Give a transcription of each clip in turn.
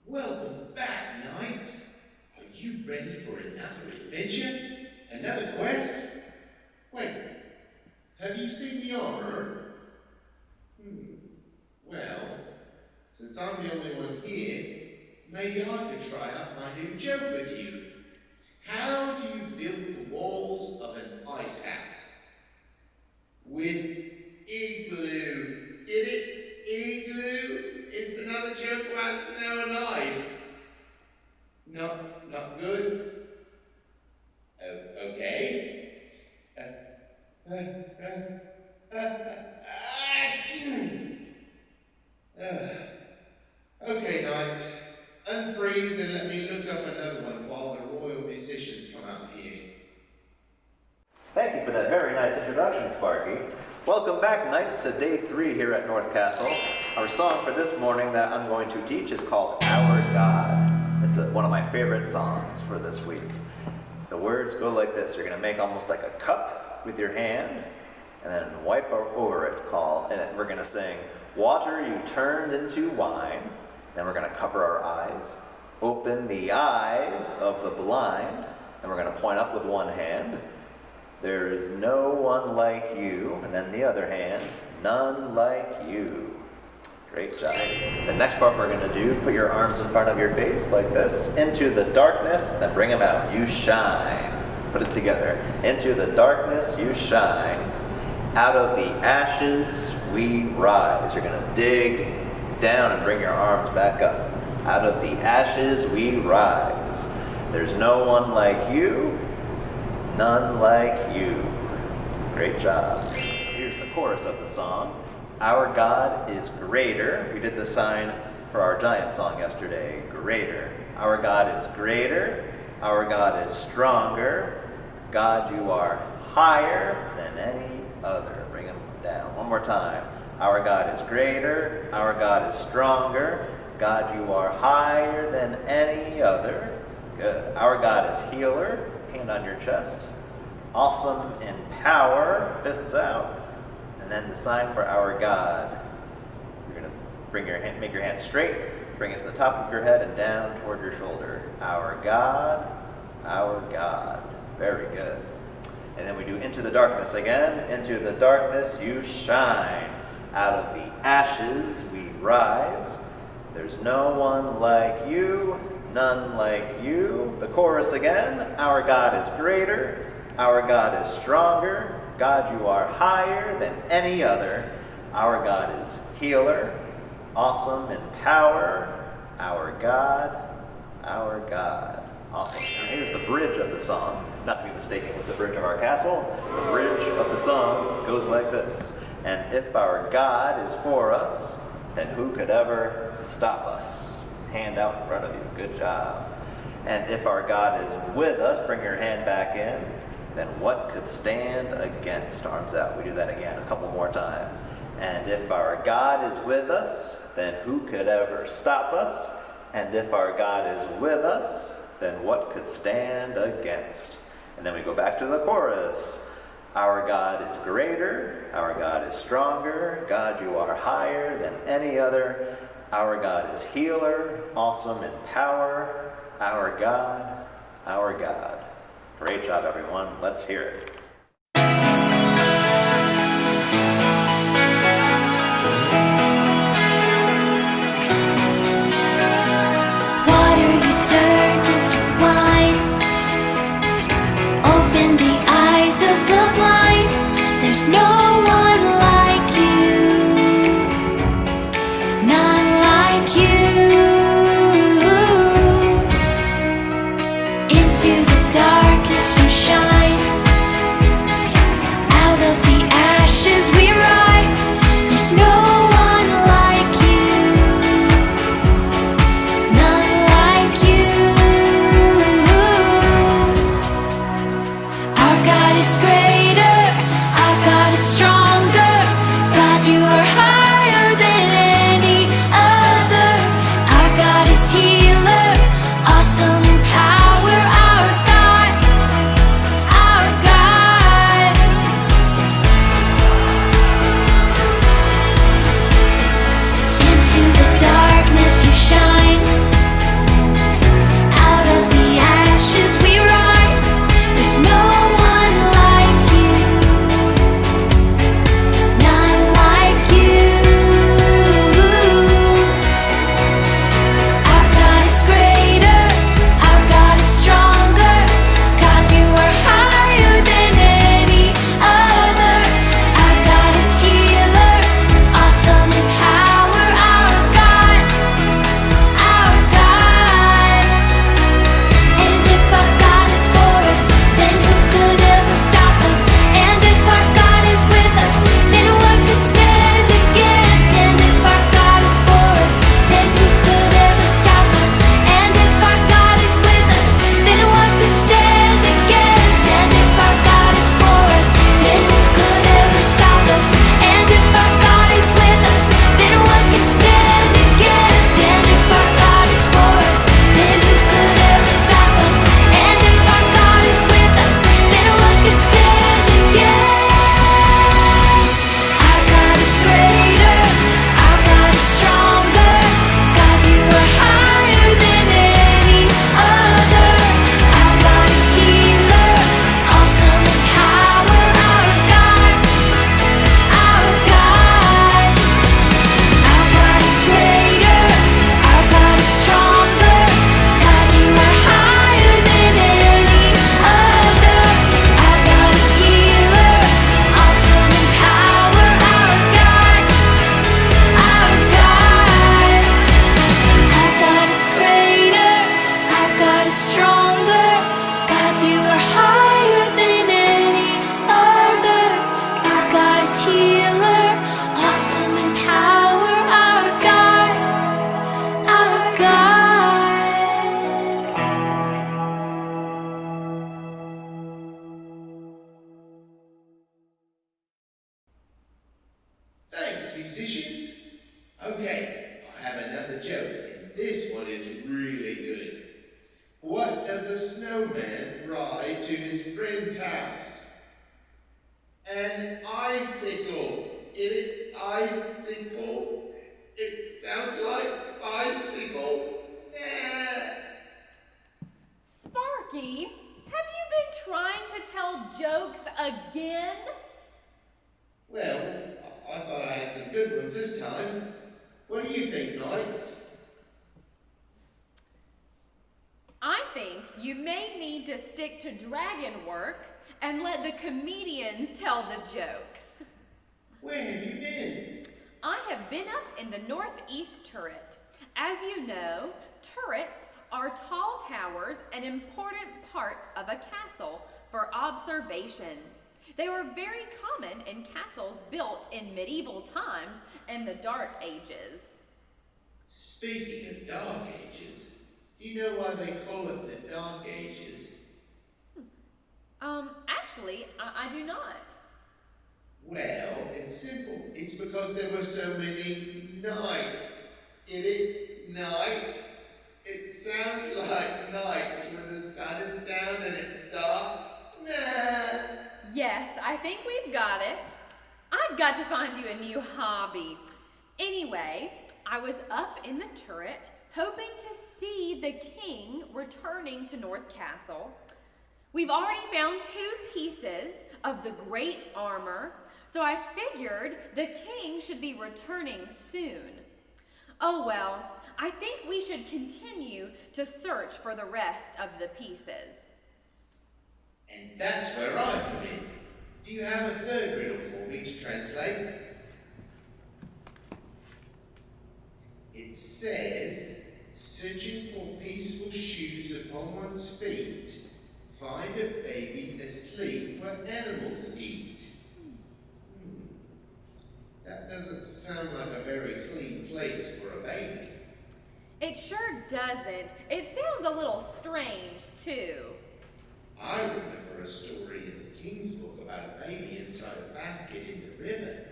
Welcome back, Knights. Are you ready for another adventure? Another quest? Wait, have you seen the armor? Well, since I'm the only one here, maybe I could try out my new joke with you. How do you build the walls of an ice house? With igloo. Get it? Igloo? It's another joke about snow and ice. Not good? Okay. Okay, Knights. Unfreeze and let me look up another one while the royal musicians come out here. Thank you for that very nice introduction, Sparky. Welcome back, Knights, to day 3 here at North Castle. Our song for this morning that I'm going to teach is called Our God. It's one of my favorite songs for this week. The words go like this. You're going to make almost like a cup with your hand and then wipe over it, and we're going to sing, "Water you turned into wine." Then we're going to cover our eyes, open the eyes of the blind, and we're going to point up with one hand. "There is no one like you," and then the other hand, "None like you." Great job. The next part we're going to do, put your arms in front of your face like this. Into the darkness, then bring them out. You shine. Put it together. Into the darkness, you shine. Out of the ashes, we rise. You're going to dig down and bring your arms back up. Out of the ashes, we rise. There's no one like you. None like you. Great job. Here's the chorus of the song. Our God is greater. We did the sign for our giant song yesterday. Greater. Our God is greater. Our God is stronger. God, you are higher than any other. Bring them down. One more time. Our God is greater. Our God is stronger. God, you are higher than any other. Good. Our God is healer. Hand on your chest. Awesome in power, fists out. And then the sign for our God. You're going to make your hand straight, bring it to the top of your head and down toward your shoulder. Our God, our God. Very good. And then we do into the darkness again. Into the darkness you shine. Out of the ashes we rise. There's no one like you. None like you. The chorus again. Our God is greater. Our God is stronger. God, you are higher than any other. Our God is healer. Awesome in power. Our God. Our God. Awesome. Now here's the bridge of the song. Not to be mistaken with the bridge of our castle. The bridge of the song goes like this. And if our God is for us, then who could ever stop us? Hand out in front of you. Good job. And if our God is with us, bring your hand back in, then what could stand against? Arms out. We do that again a couple more times. And if our God is with us, then who could ever stop us? And if our God is with us, then what could stand against? And then we go back to the chorus. Our God is greater. Our God is stronger. God, you are higher than any other. Our God is healer, awesome in power. Our God, our God. Great job, everyone. Let's hear it. Water you turned into wine. Open the eyes of the blind. There's no one like you. None like you. Into the darkness you shine. Jazz musicians? Okay, I have another joke, and this one is really good. What does a snowman ride to his friend's house? An icicle. Icicle? It sounds like bicycle. Nah. Sparky, have you been trying to tell jokes again? Well, I thought I had some good ones this time. What do you think, Knights? I think you may need to stick to dragon work and let the comedians tell the jokes. Where have you been? I have been up in the northeast turret. As you know, turrets are tall towers and important parts of a castle for observation. They were very common in castles built in medieval times and the Dark Ages. Speaking of Dark Ages, do you know why they call it the Dark Ages? Actually, I do not. Well, it's simple. It's because there were so many nights. Nights? It sounds like nights when the sun is down and it's dark. Nah. Yes, I think we've got it. I've got to find you a new hobby. Anyway, I was up in the turret hoping to see the king returning to North Castle. We've already found 2 pieces of the great armor, so I figured the king should be returning soon. Oh well, I think we should continue to search for the rest of the pieces. And that's where I come in. Do you have a third riddle for me to translate? It says, searching for peaceful shoes upon one's feet, find a baby asleep where animals eat. That doesn't sound like a very clean place for a baby. It sure doesn't. It sounds a little strange, too. I remember a story in the King's Book about a baby inside a basket in the river.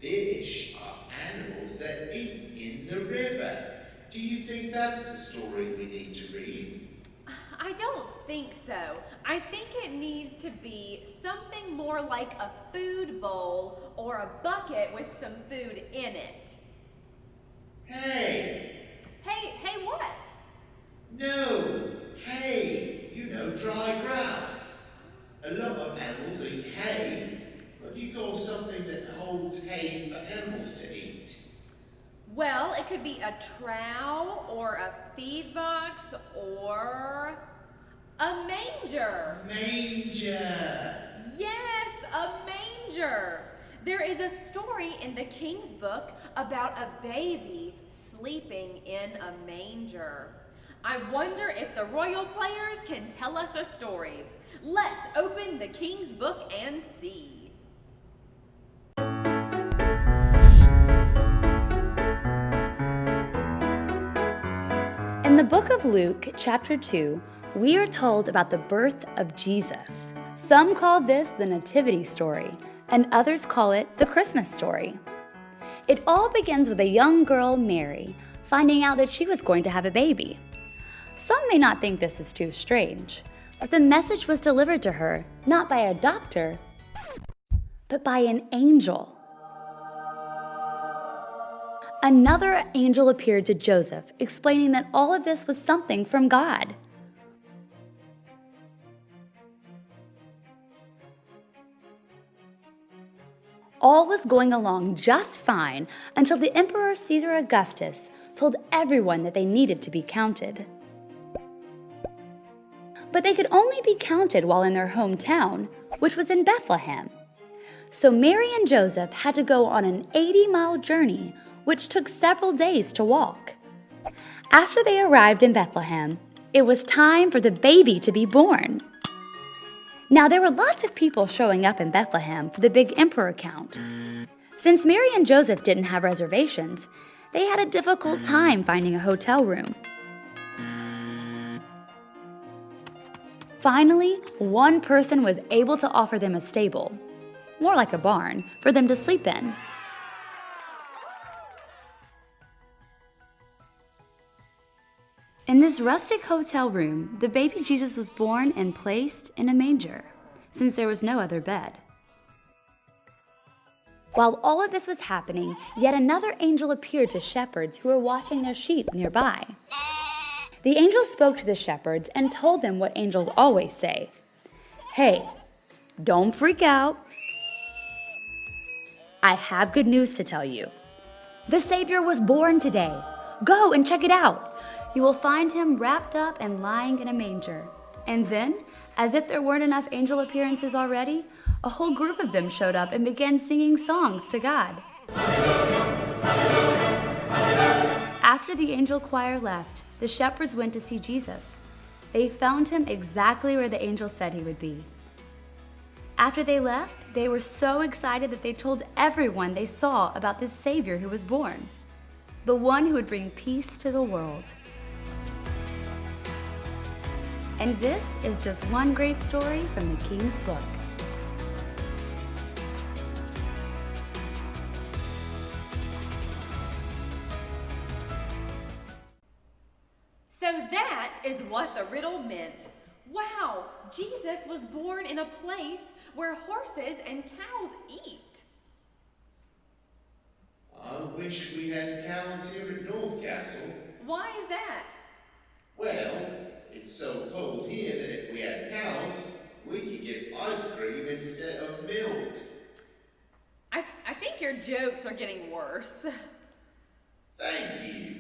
Fish are animals that eat in the river. Do you think that's the story we need to read? I don't think so. I think it needs to be something more like a food bowl or a bucket with some food in it. Hey! Hey, what? No! Hay! You know, dry grass. A lot of animals eat hay. What do you call something that holds hay for animals to eat? Well, it could be a trough or a feed box or a manger. Manger! Yes, a manger. There is a story in the King's Book about a baby sleeping in a manger. I wonder if the royal players can tell us a story. Let's open the King's Book and see. In the book of Luke, chapter 2, we are told about the birth of Jesus. Some call this the Nativity story, and others call it the Christmas story. It all begins with a young girl, Mary, finding out that she was going to have a baby. Some may not think this is too strange, but the message was delivered to her not by a doctor, but by an angel. Another angel appeared to Joseph, explaining that all of this was something from God. All was going along just fine until the Emperor Caesar Augustus told everyone that they needed to be counted. But they could only be counted while in their hometown, which was in Bethlehem. So Mary and Joseph had to go on an 80-mile journey, which took several days to walk. After they arrived in Bethlehem, it was time for the baby to be born. Now, there were lots of people showing up in Bethlehem for the big emperor count. Since Mary and Joseph didn't have reservations, they had a difficult time finding a hotel room. Finally, one person was able to offer them a stable, more like a barn, for them to sleep in. In this rustic hotel room, the baby Jesus was born and placed in a manger, since there was no other bed. While all of this was happening, yet another angel appeared to shepherds who were watching their sheep nearby. The angel spoke to the shepherds and told them what angels always say. Hey, don't freak out. I have good news to tell you. The Savior was born today. Go and check it out. You will find him wrapped up and lying in a manger. And then, as if there weren't enough angel appearances already, a whole group of them showed up and began singing songs to God. After the angel choir left, the shepherds went to see Jesus. They found him exactly where the angel said he would be. After they left, they were so excited that they told everyone they saw about this Savior who was born, the one who would bring peace to the world. And this is just one great story from the King's Book. So that is what the riddle meant. Wow, Jesus was born in a place where horses and cows eat. I wish we had cows here at North Castle. Why is that? Well, it's so cold here that if we had cows, we could get ice cream instead of milk. I think your jokes are getting worse. Thank you.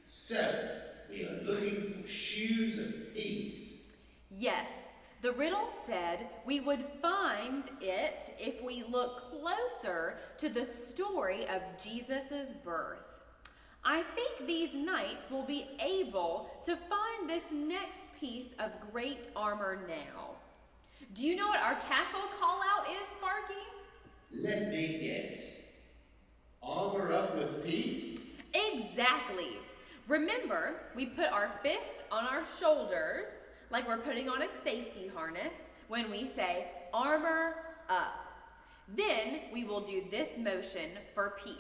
So, we are looking for shoes of peace. Yes, the riddle said we would find it if we look closer to the story of Jesus' birth. I think these knights will be able to find this next piece of great armor now. Do you know what our castle call-out is, Sparky? Let me guess. Armor up with peace? Exactly. Remember, we put our fist on our shoulders, like we're putting on a safety harness, when we say, armor up. Then we will do this motion for peace.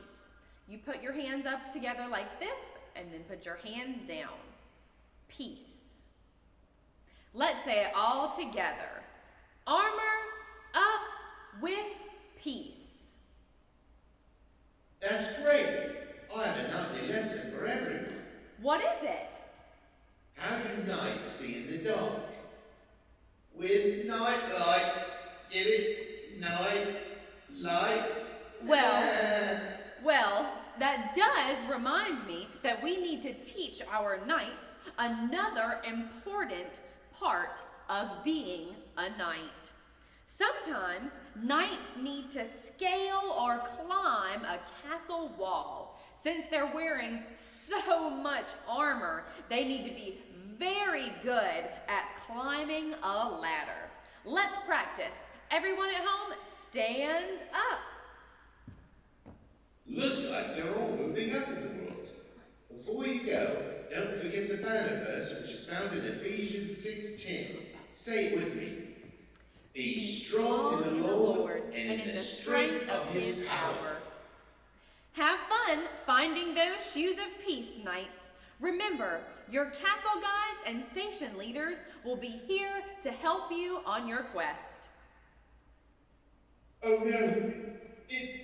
You put your hands up together like this, and then put your hands down. Peace. Let's say it all together. Armor up with peace. That's great. I have a nightly lesson for everyone. What is it? How do knights see in the dark? With night lights. Get it? Night lights. Well, that does remind me that we need to teach our knights another important part of being a knight. Sometimes knights need to scale or climb a castle wall. Since they're wearing so much armor, they need to be very good at climbing a ladder. Let's practice. Everyone at home, stand up. Looks like they're all moving up in the world. Before you go, don't forget the banner verse, which is found in Ephesians 6:10. Say it with me. Be strong in the Lord and in the strength of his power. Have fun finding those shoes of peace, knights. Remember, your castle guides and station leaders will be here to help you on your quest. Oh no, it's